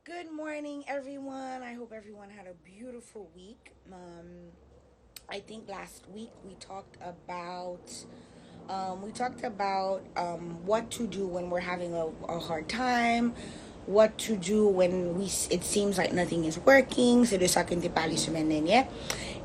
Good morning, everyone. I hope everyone had a beautiful week. I think last week we talked about what to do when we're having a hard time, what to do when it seems like nothing is working. C'est de ça que t'ai parlé semaine dernière.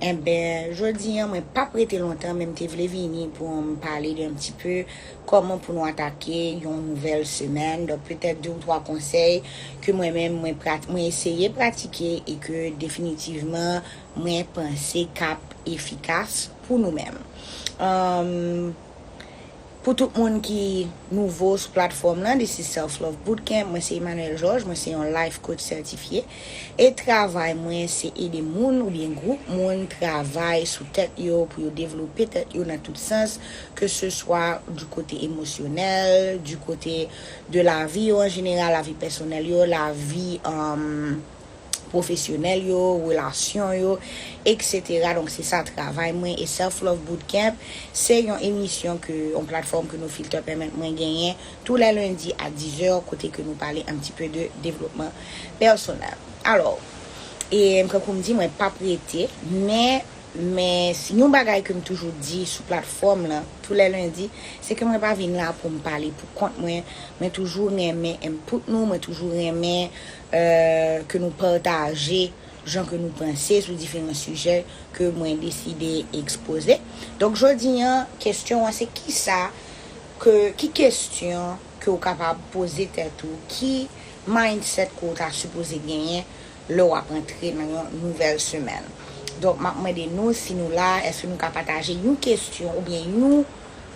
Eh ben, jodi, moi pas prêté longtemps, même t'ai voulu venir pour me parler d'un petit peu comment pour nous attaquer une nouvelle semaine. Donc peut-être deux ou trois conseils que moi-même moi essayer de pratiquer et que définitivement moi penser cap efficace pour nous-mêmes. Pour tout le monde qui est nouveau sur la plateforme là, this is Self-Love Bootcamp. Moi c'est Emmanuel Georges, moi c'est un life coach certifié. Et travail moi c'est aider moun ou bien groupe moun travail sous tête yo pour développer tête yo dans tout sens, que ce soit du côté émotionnel, du côté de la vie en général, la vie personnelle yo, la vie professionnel yo, relation yo, etc. Donc c'est ça travail moi et Self-Love Bootcamp, c'est une émission une plateforme que nos filtres permettent moi gagner tous les lundis à 10h côté que nous parler un petit peu de développement personnel. Alors, et comme me dit moi pas prêté, mais si nous bagaille que me toujours dit sur plateforme là tous les lundis, c'est que moi pas venir là pour me parler pour compte moi, mais toujours aimer input nous, moi toujours aimer que nous partager gens que nous penser sur différents sujets que moi décidé exposer. Donc jodi question c'est qui question que vous capable poser tête ou qui mindset que tu as supposé gagner là à rentrer dans une nouvelle semaine. Donc, je nous si nous là, est-ce que nous pouvons partager une question ou bien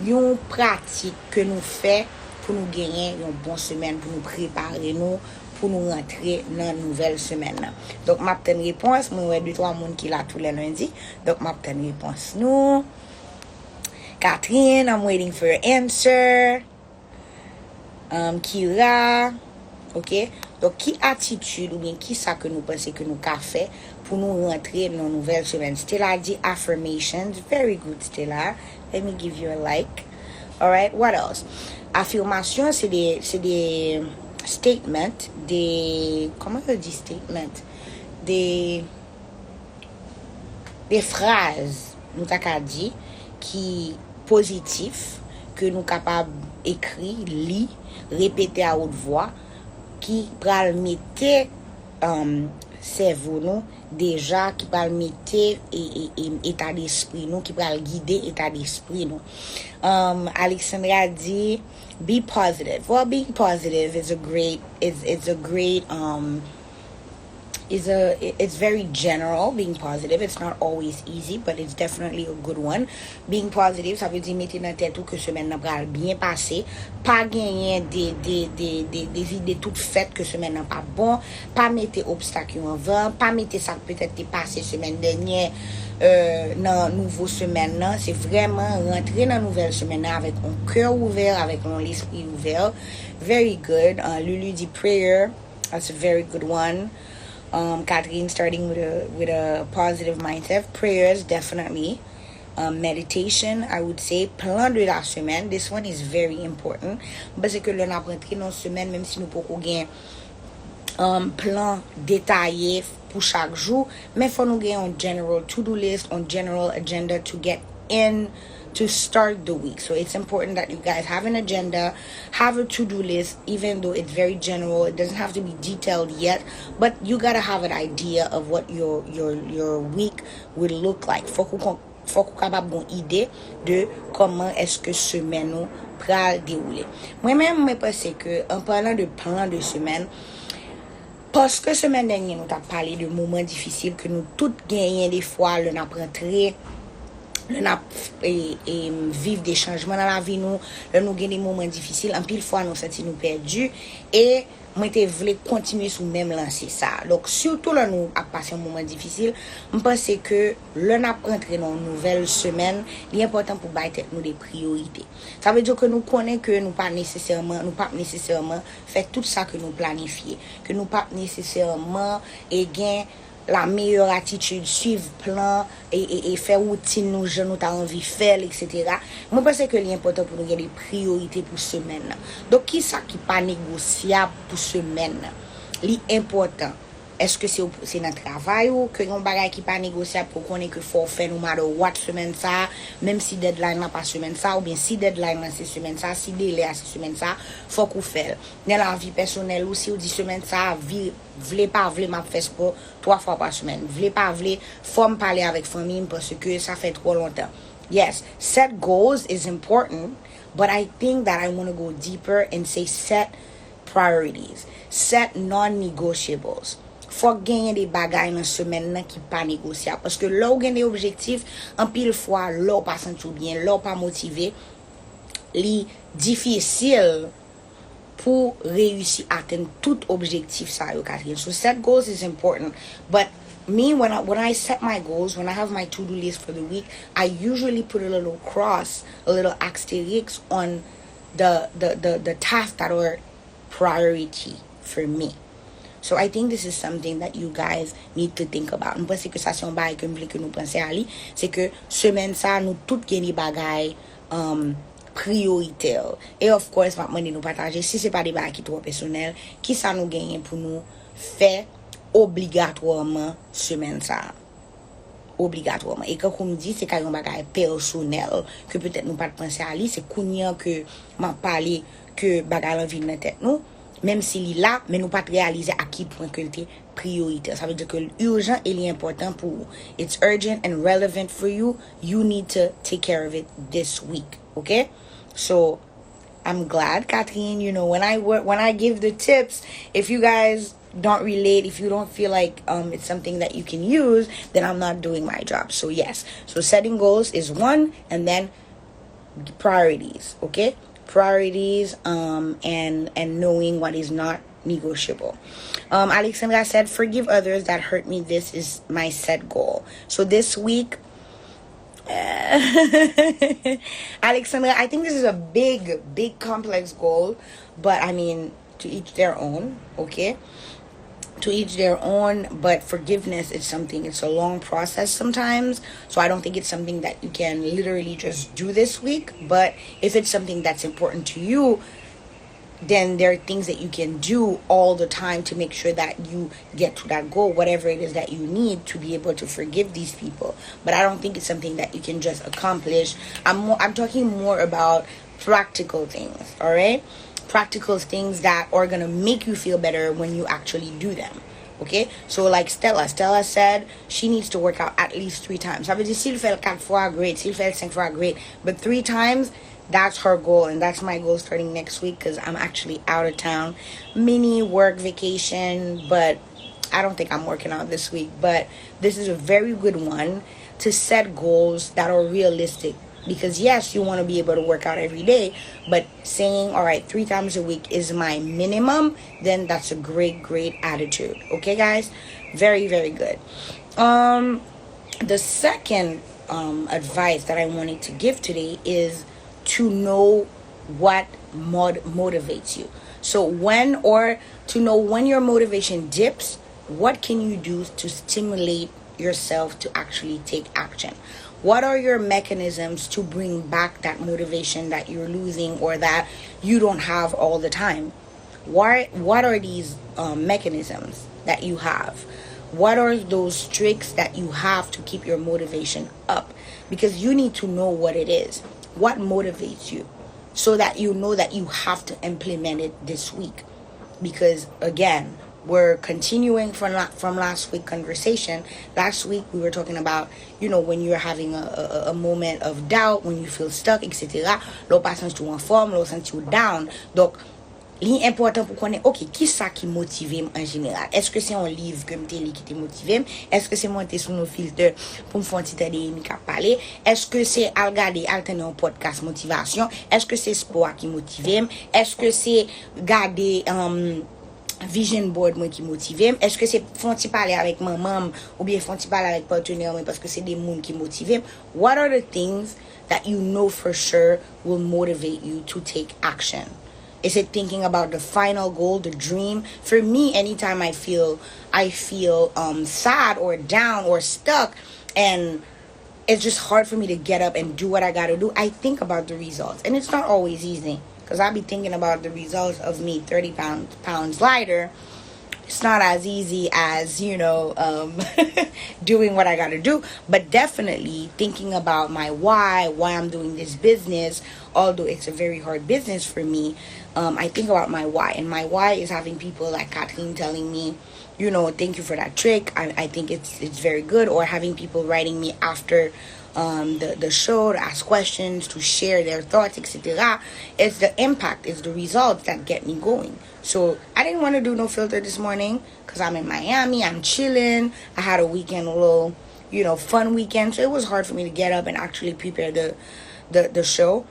une pratique que nous faisons pour nous gagner une bonne semaine, pour nous préparer nous, pour nous rentrer dans une nouvelle semaine. Donc, je vais une réponse. Moi, il y a 2-3 personnes qui sont là tous les lundis. Donc, je vais une réponse. Nous, Catherine, I'm waiting for your answer. Kira, ok? Donc, qui attitude ou bien qui ça que nous pensons que nous avons fait pour nous rentrer dans une nouvelle semaine? Stella dit affirmations. Very good, Stella. Let me give you a like. All right, what else? Affirmation, c'est des statements, comment on dit statement? Des phrases, nous t'as dit, qui positifs, que nous capables d'écrire, lire, répéter à haute voix, qui pral mettre cerveau nous déjà, qui pral mettre état d'esprit nous, qui pral guider état d'esprit nous. Alexandra dit be positive. Well, being positive is it's very general. Being positive, it's not always easy, but it's definitely a good one. Being positive, ça veut dire mettre dans tête que semaine n'a pas bien passé, pas gagner des idées toutes faites que semaine n'a pas bon, pas mettre obstacle en avant, pas mettre ça peut-être t'es passé semaine dernière dans nouveau semaine là. C'est vraiment rentrer dans nouvelle semaine avec un cœur ouvert, avec un esprit ouvert. Very good. Lulu dit prayer, that's a very good one. Catherine starting with a positive mindset. Prayers, definitely. Meditation, I would say. Plan de la semaine. This one is very important. Parce que l'on a rentré dans la semaine, même si nous pouvons gagner plan détaillé pour chaque jour, mais faut nous gagner un general to-do list, un general agenda to get in to start the week. So it's important that you guys have an agenda, have a to-do list, even though it's very general. It doesn't have to be detailed yet, but you gotta have an idea of what your week will look like. Faut qu'on capable une idée de comment est-ce que semaine nous pral dérouler. Moi-même, je pense que en parlant de plan de semaine, parce que semaine dernière, nous avons parlé de moments difficiles que nous toutes gagnons des fois, le n'a rentré, le n'a vivre des changements dans la vie, nous gagnons des moments difficiles, en pile fois nous sentons nous perdus et moi te voulais continuer sur même lancer ça. Donc surtout là nous a passé un moment difficile, je pense que le n'a rentré dans une nouvelle semaine, il est important pour battre nous des priorités. Ça veut dire que nous connaissons que nous pas nécessairement faire tout ça que nous planifions, que nous pas nécessairement gain la meilleure attitude, suivre plan et faire routine nous je nous t'as envie faire, etc. Moi pense que l'important pour nous gagner des priorités pour semaine. Donc qui ça qui pas négociable pour semaine? li important. Est-ce que c'est notre travail ou que yon bagay qui pas négociable pour qu'on ait que faut faire no matter what semaine ça, même si deadline n'a pas semaine ça, ou bien si deadline c'est semaine ça, si délai c'est semaine ça, faut qu'on fait. Dans la vie personnelle aussi, ou dit semaine ça, vle pas vle m'a fait sport 3 fois par semaine. Vle pas vle, faut me parler avec famille parce que ça fait trop longtemps. Yes, set goals is important, but I think that I want to go deeper and say set priorities, set non-negotiables. Faut gagner des bagages dans semaine nan qui pas négociable parce que là où gagne des objectifs en pile fois là pas senti bien, là pas motivé, li difficile pour réussir à atteindre tout objectif ça yo Catherine. So set goals is important, but me when I set my goals, when I have my to-do list for the week, I usually put a little cross, a little asterisk on the tasks that are priority for me. So I think this is something that you guys need to think about. Je pense que ça c'est un bagay que nous penser à li, c'est que semaine ça nous tout gagner bagay prioritaire. Et of course, maintenant nous partager si c'est pas des bagay qui trop personnel, qui ça nous gagne pour nous faire obligatoirement semaine ça. Obligatoirement. Et quand on me dit c'est quand un bagay personnel que peut-être nous pas penser à li, c'est kounya que m'a parlé que bagay l'envie dans tête nous. Même s'il est là, mais nous pas réaliser à qui point que c'est prioritaire. Ça veut dire que l'urgent est important pour vous. It's urgent and relevant for you. You need to take care of it this week. Okay? So, I'm glad, Catherine, you know, when I give the tips, if you guys don't relate, if you don't feel like it's something that you can use, then I'm not doing my job. So, yes. So, setting goals is one, and then priorities, okay? Priorities and knowing what is not negotiable. Alexandra said, forgive others that hurt me. This is my set goal. So this week, Alexandra, I think this is a big complex goal, but I mean, to each their own, okay? To each their own, but forgiveness is something, it's a long process sometimes, so I don't think it's something that you can literally just do this week. But if it's something that's important to you, then there are things that you can do all the time to make sure that you get to that goal, whatever it is that you need to be able to forgive these people. But I don't think it's something that you can just accomplish. I'm talking more about practical things, all right? Practical things that are gonna make you feel better when you actually do them. Okay? So like Stella said she needs to work out at least 3 times. Ça veut dire s'il fait 4 fois, great. S'il fait 5 fois, great. But 3 times, that's her goal, and that's my goal starting next week because I'm actually out of town. Mini work vacation, but I don't think I'm working out this week. But this is a very good one to set goals that are realistic. Because yes, you want to be able to work out every day, but saying, all right, 3 times a week is my minimum, then that's a great attitude. Okay, guys? Very, very good. The second advice that I wanted to give today is to know what motivates you. So to know when your motivation dips, what can you do to stimulate yourself to actually take action? What are your mechanisms to bring back that motivation that you're losing or that you don't have all the time? What are these mechanisms that you have? What are those tricks that you have to keep your motivation up? Because you need to know what it is. What motivates you? So that you know that you have to implement it this week. Because again, we're continuing from last week's conversation. Last week we were talking about, you know, when you're having a moment of doubt, when you feel stuck, etc. L'on pas sens tout en forme, l'on sens tout down. Donc, l'important pour qu'on ait, ok, qui ça qui motive en général? Est-ce que c'est un livre que m'te li qui te motive? Est-ce que c'est monter sur nos filtres pour me faire un petit temps de parler? Est-ce que c'est à regarder, à tenir un podcast motivation? Est-ce que c'est sport qui motive? Est-ce que c'est garder vision board moi qui motive? Est-ce que c'est font-ils parler avec maman ou bien font-ils parler avec partenaire parce que c'est des monde qui motive? What are the things that you know for sure will motivate you to take action? Is it thinking about the final goal, the dream? For me, anytime I feel sad or down or stuck and it's just hard for me to get up and do what I gotta do, I think about the results. And it's not always easy. Because I'll be thinking about the results of me 30 pounds lighter It's not as easy as, doing what I got to do, but definitely thinking about my why I'm doing this business, although it's a very hard business for me. I think about my why, and my why is having people like Kathleen telling me, thank you for that trick. I think it's very good, or having people writing me after the show to ask questions, to share their thoughts, etc. It's the impact, it's the results that get me going. So I didn't want to do no filter this morning because I'm in Miami, I'm chilling. I had a weekend, a little, fun weekend. So it was hard for me to get up and actually prepare the show.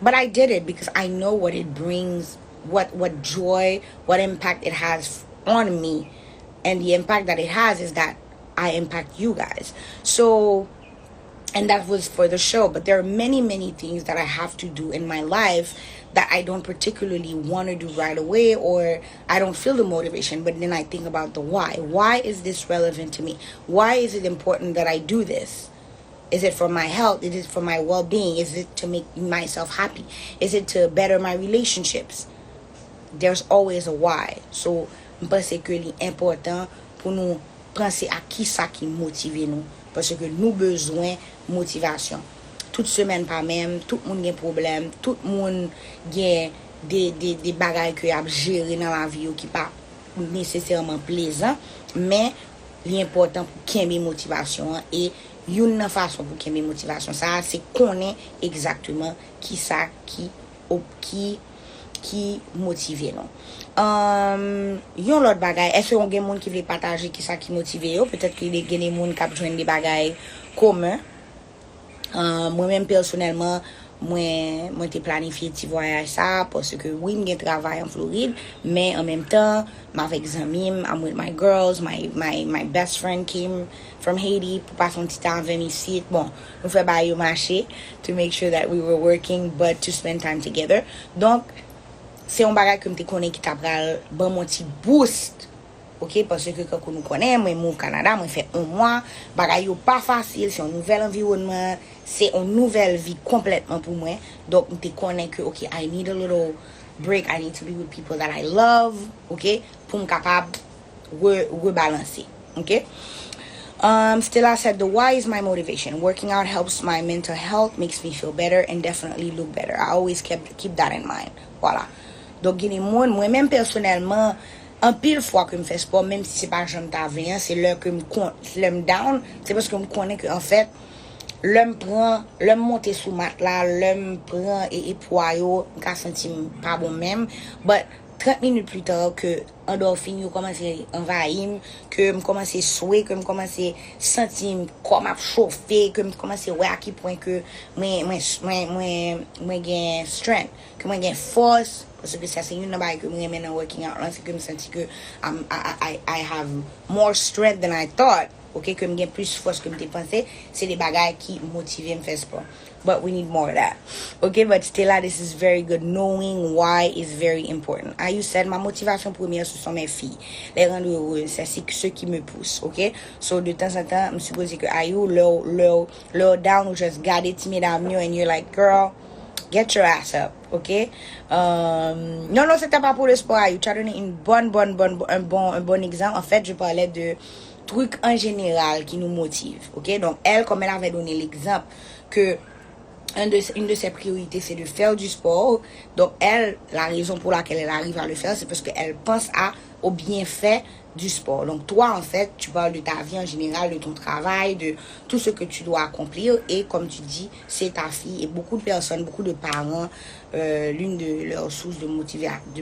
But I did it because I know what it brings, what joy, what impact it has on me. And the impact that it has is that I impact you guys. So, and that was for the show. But there are many, many things that I have to do in my life that I don't particularly want to do right away, or I don't feel the motivation. But then I think about the why. Why is this relevant to me? Why is it important that I do this? Is it for my health? Is it for my well-being? Is it to make myself happy? Is it to better my relationships? There's always a why. So, je pense que l'important pour nous penser à qui ça qui motive nous. Parce que nous besoin motivation. Toute semaine pas même, tout le monde a un problème, tout le monde a des bagages que a gérer dans la vie qui pas nécessairement plaisant, mais l'important pour qu'il y ait motivation et une façon pour qu'il y ait motivation ça c'est connaître exactement qui ça qui motive non. Yon l'autre bagay, est-ce qu'on gen moun qui veut partager qui ça qui motive yo? Peut-être qu'il y a des moun qui joindre des bagages communs. Moi-même personnellement, moi t'ai planifié petit voyage ça parce que oui, j'ai travail en Floride, mais en même temps, avec amis, I'm with my girls, my best friend came from Haiti pour passer un petit temps avec moi ici. Bon, nous fait bailler au marché to make sure that we were working but to spend time together. Donc c'est un bagage que me connais qui t'a pral bon mon petit boost. OK, parce que quand nous connaît moi au Canada, moi fait un mois, bagage yo pas facile, c'est un nouvel environnement, c'est une nouvelle vie complètement pour moi. Donc me connais que OK, I need a little break, I need to be with people that I love, OK, pour me capable rebalancer. OK? Still I said the why is my motivation. Working out helps my mental health, makes me feel better and definitely look better. I always keep that in mind. Voilà. Donc, moi-même personnellement, en pile fois que je fais sport, même si c'est pas jamais t'avais, c'est l'heure que je me down, c'est parce que je connais que en fait, l'homme monte sous matelas, l'homme prend et poyo, je senti pas bon même, but 30 minutes plus tard que endorphine commence à envahir, que je commence à souhaiter, que je commence à sentir comme à chauffer, que je commence à voir à quel point que moi gain strength, que moi gain force, parce que ça c'est une chose que moi maintenant working out là, c'est que je sens que I have more strength than I thought. OK, que j'ai plus force que je pensais, c'est des bagages qui motivent me faire sport. But we need more of that. OK, but still this is very good. Knowing why is very important. As you said, ma motivation première, ce sont mes filles. Les rendre heureuses, c'est ceux qui me poussent. OK? So, de temps en temps, je me suppose que you low down or just got it timid on you and you're like, girl, get your ass up. OK? Non, c'était pas pour le sport. Tu as donné un bon exemple. En fait, je parlais de trucs en général qui nous motivent. OK? Donc, elle, comme elle avait donné l'exemple que une de ses priorités, c'est de faire du sport. Donc, elle, la raison pour laquelle elle arrive à le faire, c'est parce qu'elle pense au bienfait du sport. Donc, toi, en fait, tu parles de ta vie en général, de ton travail, de tout ce que tu dois accomplir. Et comme tu dis, c'est ta fille. Et beaucoup de personnes, beaucoup de parents, l'une de leurs sources de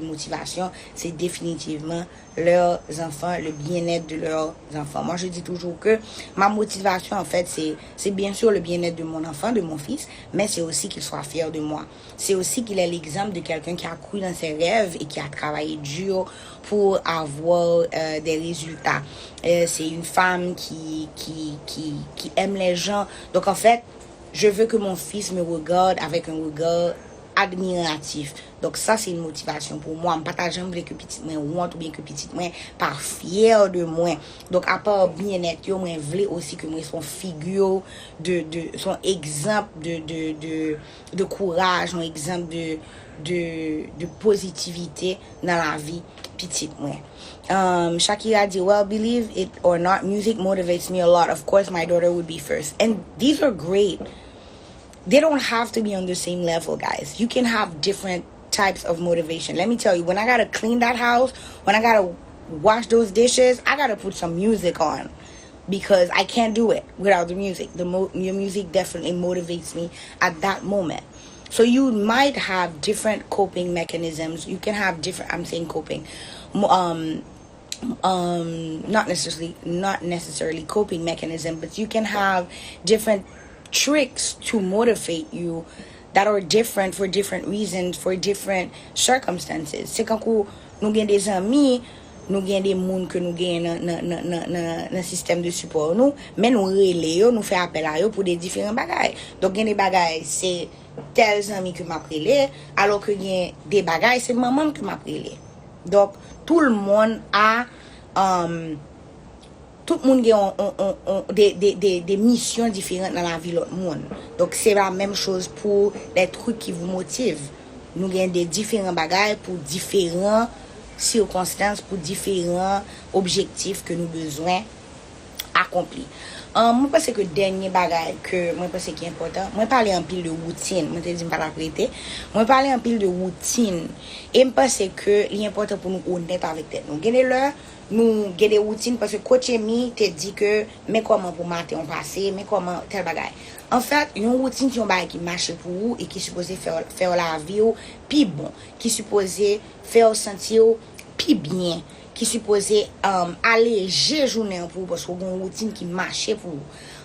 motivation, c'est définitivement leurs enfants, le bien-être de leurs enfants. Moi, je dis toujours que ma motivation, en fait, c'est bien sûr le bien-être de mon enfant, de mon fils, mais c'est aussi qu'il soit fier de moi. C'est aussi qu'il ait l'exemple de quelqu'un qui a cru dans ses rêves et qui a travaillé dur pour avoir des résultats. C'est une femme qui aime les gens. Donc, en fait, je veux que mon fils me regarde avec un regard admiratif. Donc ça c'est une motivation pour moi. Je partage jamais que petit moi honte ou bien que petit moi pas fier de moi. Donc à part bien-être, moi voulais aussi que moi son figure de son exemple de courage, un exemple de positivité dans la vie petite moi. Shakira dit, well, believe it or not, music motivates me a lot. Of course, my daughter would be first. And these are great. They don't have to be on the same level, guys. You can have different types of motivation. Let me tell you, when I gotta clean that house, when I gotta wash those dishes, I gotta put some music on because I can't do it without the music. Your music definitely motivates me at that moment. So you might have different coping mechanisms. You can have different, I'm saying coping, not necessarily coping mechanism, but you can have different tricks to motivate you that are different for different reasons, for different circumstances. C'est quand nous avons des amis, nous avons des gens que nous avons dans le système de support, mais nous relais, nous faisons appel à eux pour des différents bagages. Donc, il y a des bagages, c'est tels amis que m'a prélé, alors que il y a des bagages, c'est maman que m'a prélé. Donc, tout le monde a des missions différentes dans la vie de l'autre monde. Donc, c'est la même chose pour les trucs qui vous motivent. Nous avons des différents bagages pour différentes circonstances, pour différents objectifs que nous avons besoin accomplir. Moi pense que dernier bagage que moi pense qui est important, moi parler en pile de routine, moi te dis pas la vérité, moi parler en pile de routine et me pense que l'important pour nous honnête avec tête nous. Gagner l'heure nous gagner des routines parce que coach Emi te dit que mais comment pour matin on passé, mais comment tel bagage. En fait, une routine qui qui marche pour vous et qui supposé faire la vie puis bon, qui supposé faire sentir puis bien, qui supposé alléger journée pour parce qu'on a une routine qui marchait pour vous.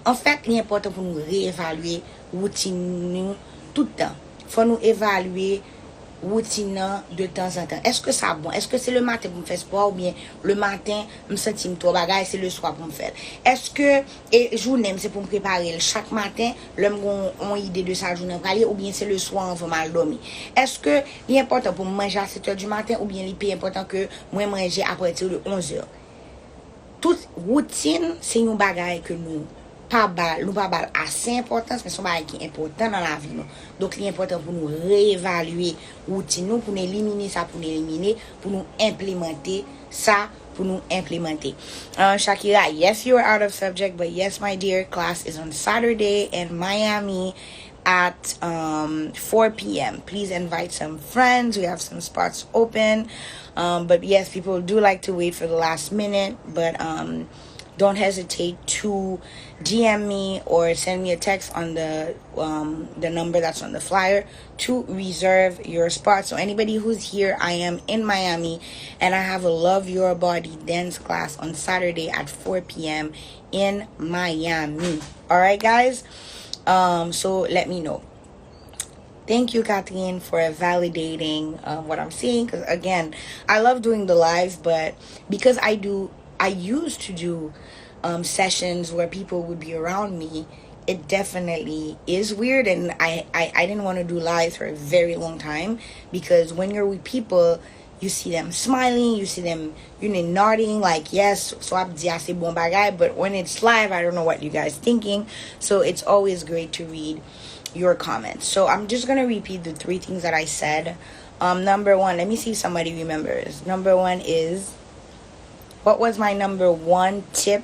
En fait, l'important pour nous réévaluer routine nous tout le temps. Faut nous évaluer routine de temps en temps. Est-ce que ça bon? Est-ce que c'est le matin pour me faire sport ou bien le matin me sentir trop bagaille c'est le soir pour me faire? Est-ce que et journée c'est pour me préparer chaque matin l'homme ont idée de sa journée pour aller ou bien c'est le soir on va mal dormir? Est-ce que l'important pour manger à 7h du matin ou bien il est plus important que moi manger à partir de 11h? Toute routine c'est une bagaille que nous pas assez importance mais son bagage qui est important dans la vie nous. Donc l'important pour nous réévaluer routine nous pour nous éliminer ça pour nous éliminer pour nous implémenter ça pour nous implémenter. Shakira, yes you are out of subject but yes my dear, class is on Saturday in Miami at 4 p.m. Please invite some friends. We have some spots open. But yes, people do like to wait for the last minute, but don't hesitate to DM me or send me a text on the number that's on the flyer to reserve your spot. So anybody who's here, I am in Miami and I have a Love Your Body dance class on Saturday at 4 p.m. in Miami. All right, guys. So let me know. Thank you, Kathleen, for validating what I'm seeing. Because again, I love doing the lives, but because I used to do sessions where people would be around me, it definitely is weird, and I didn't want to do lives for a very long time because when you're with people, you see them smiling, you see them, nodding like yes, so I'm assez bon bagay, but when it's live, I don't know what you guys thinking, so it's always great to read your comments. So I'm just gonna repeat the 3 things that I said. Number 1, let me see if somebody remembers. Number 1 is, what was my number 1 tip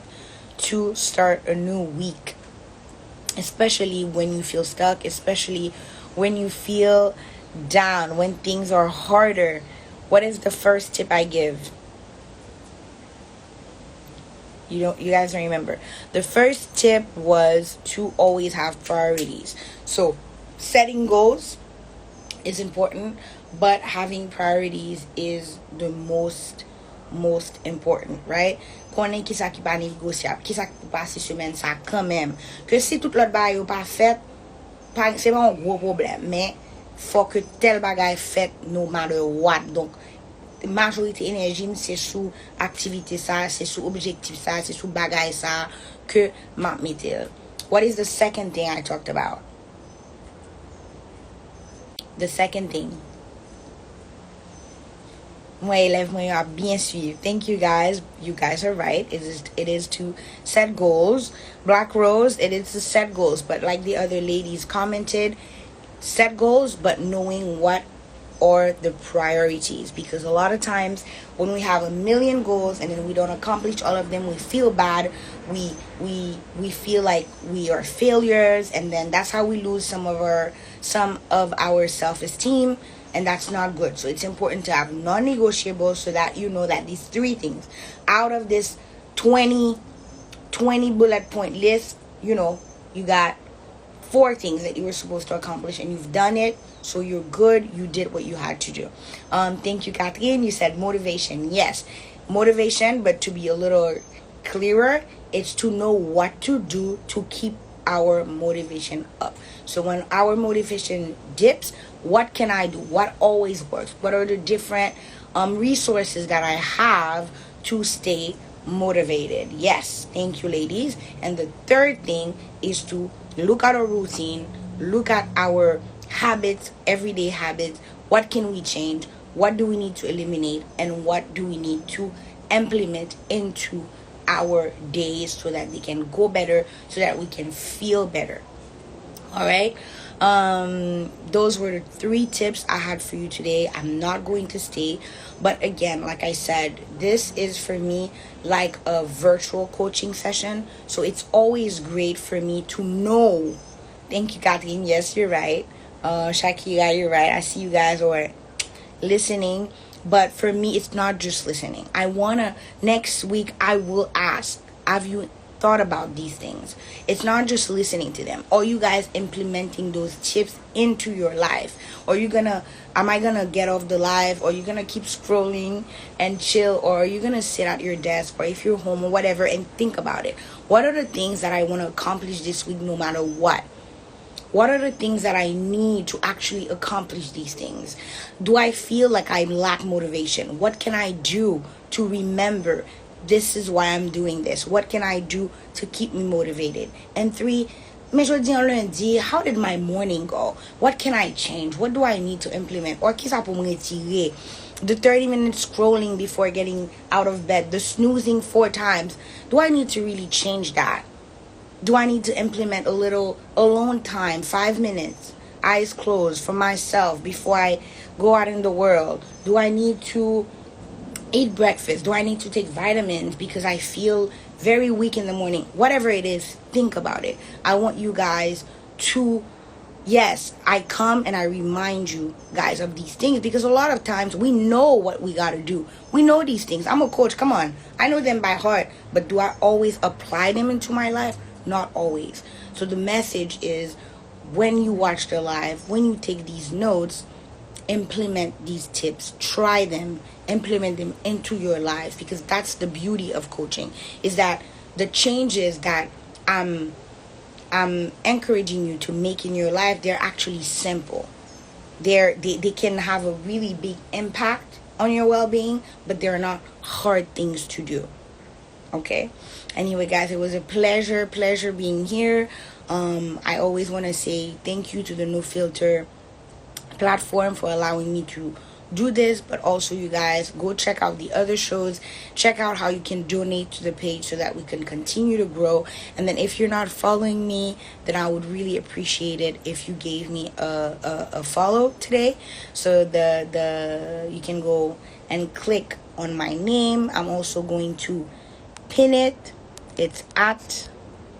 to start a new week? Especially when you feel stuck, especially when you feel down, when things are harder. What is the first tip I give? You guys don't remember. The first tip was to always have priorities. So setting goals is important, but having priorities is the most important, right? Connaît qui ça qui pas négociable, qui ça qui peut passer semaine ça quand même. Que si toute l'autre bagaille pas fait, c'est pas un gros problème, mais faut que tel bagaille fait no matter what. Donc majorité énergie c'est sous activité ça, c'est sous objectif ça, c'est sous bagaille ça que m'a mettre. What is the second thing I talked about? The second thing. Moi élève moi a bien suivi. Thank you guys. You guys are right. It is to set goals. Black Rose, it is to set goals. But like the other ladies commented, set goals, but knowing what are the priorities, because a lot of times when we have a million goals and then we don't accomplish all of them, we feel bad, we feel like we are failures, and then that's how we lose some of our self-esteem, and that's not good. So it's important to have non-negotiables, so that you know that these 3 things out of this 20 bullet point list, you got 4 things that you were supposed to accomplish, and you've done it, so you're good. You did what you had to do. Thank you, Catherine. You said motivation. Yes, motivation, but to be a little clearer, it's to know what to do to keep our motivation up. So when our motivation dips, what can I do? What always works? What are the different resources that I have to stay motivated? Yes, thank you, ladies. And the third thing is to look at our routine, look at our habits, everyday habits. What can we change? What do we need to eliminate? And what do we need to implement into our days so that they can go better, so that we can feel better? All right. Those were the 3 tips I had for you today. I'm not going to stay, but again, like I said, this is for me like a virtual coaching session, so it's always great for me to know. Thank you, Kathleen. Yes, you're right. Shakira, you're right. I see you guys are listening, but for me, it's not just listening. Next week I will ask, have you thought about these things? It's not just listening to them. Are you guys implementing those tips into your life? Am I gonna get off the live, or are you gonna keep scrolling and chill, or are you gonna sit at your desk, or if you're home or whatever, and think about it? What are the things that I want to accomplish this week, no matter what? What are the things that I need to actually accomplish these things? Do I feel like I lack motivation? What can I do to remember this is why I'm doing this? What can I do to keep me motivated? And 3, mais jeudi en lundi, how did my morning go? What can I change? What do I need to implement? Or qui ça pour me retirer? The 30 minutes scrolling before getting out of bed, the snoozing 4 times. Do I need to really change that? Do I need to implement a little alone time, 5 minutes, eyes closed, for myself before I go out in the world? Do I need to eat breakfast? Do I need to take vitamins because I feel very weak in the morning? Whatever it is, think about it. I want you guys to, yes, I come and I remind you guys of these things, because a lot of times we know what we got to do. We know these things. I'm a coach. Come on. I know them by heart. But do I always apply them into my life? Not always. So the message is, when you watch the live, when you take these notes, implement these tips, try them, implement them into your life, because that's the beauty of coaching, is that the changes that I'm encouraging you to make in your life, they're actually simple. They can have a really big impact on your well-being, but they're not hard things to do. Okay? Anyway, guys, it was a pleasure being here. I always want to say thank you to the No Filter platform for allowing me to do this, but also, you guys, go check out the other shows. Check out how you can donate to the page so that we can continue to grow. And then if you're not following me, then I would really appreciate it if you gave me a follow today. So you can go and click on my name. I'm also going to pin it. It's at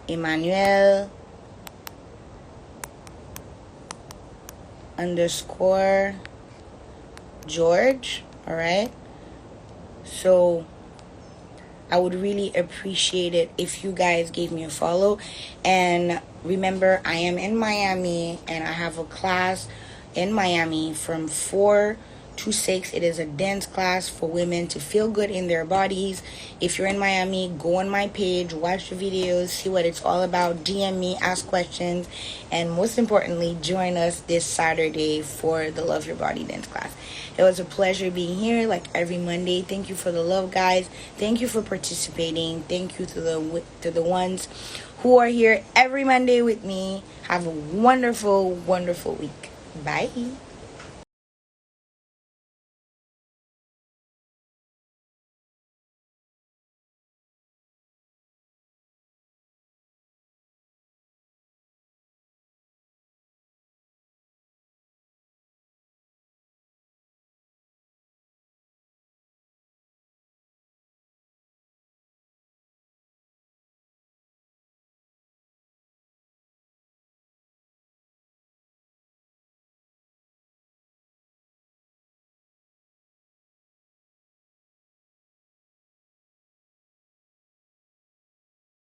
Emmanuel _ George. All right, so I would really appreciate it if you guys gave me a follow. And remember, I am in Miami, and I have a class in Miami from 4 to 6. It is a dance class for women to feel good in their bodies. If you're in Miami, go on my page, watch the videos, see what it's all about, DM me, ask questions, and most importantly, join us this Saturday for the Love Your Body dance class. It was a pleasure being here like every Monday. Thank you for the love, guys. Thank you for participating. Thank you to the ones who are here every Monday with me. Have a wonderful, wonderful week. Bye.